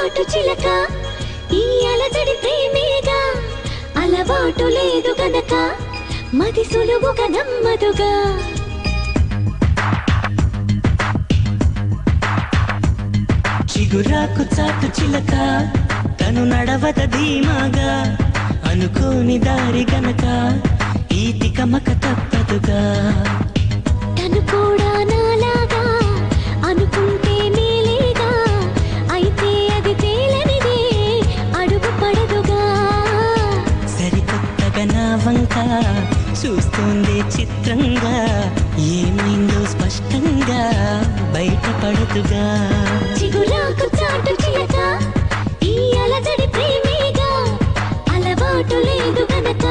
చాటు చిలక ఈ అలజడి ప్రేమేగా అలవాటు లేదు గనక మది సులువుగా నమ్మదుగా చిగురాకు చాటు చిలక తను నడవద ధీమాగా అనుకోని దారి గనక ఈ తికమక తప్పదుగా తను కూడా నాలాగా అనుకుంటే మేలేగా అయితే అది తేలనిదే అడుగు పడదుగా సరికొత్తగా నా వంక చూస్తుంది చిత్రంగా ఏమైందో స్పష్టంగా బయటపడదుగా చిగురాకు చాటు చిలక ఈ అలజడి ప్రేమేగా అలవాటు లేదు గనక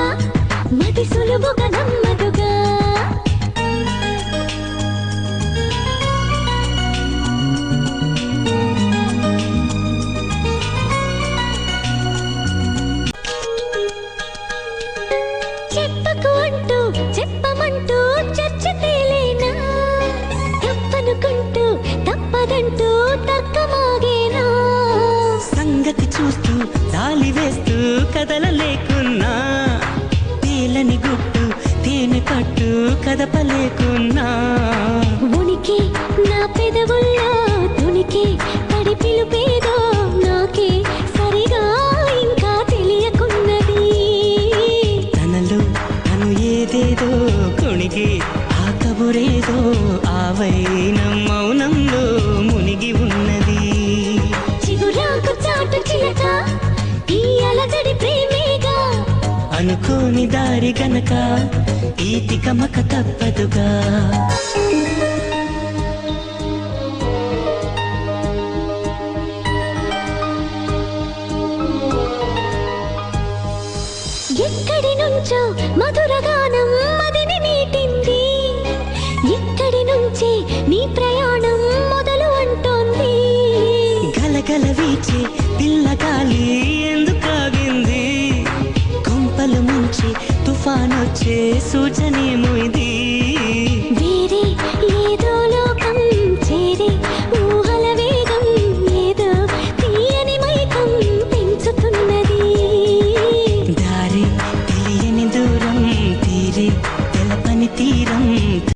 మది సులువుగా నమ్మదుగా చెప్పకు అంటూ చెప్పమంటూ చర్చ తేలేనా తప్పనుకుంటూ తప్పదంటూ తర్కమాగేనా సంగతి చూస్తూ తాలి వేస్తూ కదలలేకున్నా తేలని గుట్టు తేనె పట్టు కదపలేకున్నా ఉనికి నా పెదవుల్లో తునికి తడి పిలుపేదో నాకే సరిగా ఇంకా తెలియకున్నది తనలో తను ఏదేదో కొణిగి ఆ కబురేదో ఆవైన మౌనంలో మునిగి ఉన్నది చిగురాకు చాటు చిలక ఈ అలజడి ప్రేమేగా అనుకోని దారి గనక ఈ తికమక తప్పదుగా ఎక్కడి నుంచో మధురగానం మదిని మీటింది ఇక్కడి నుంచి నీ ప్రయాణం మొదలు అంటోంది గలగల వీచే పిల్లగాలి ఎందుకాగింది కొంపలు ముంచి తుఫానొచ్చే సూచనేమో ఇది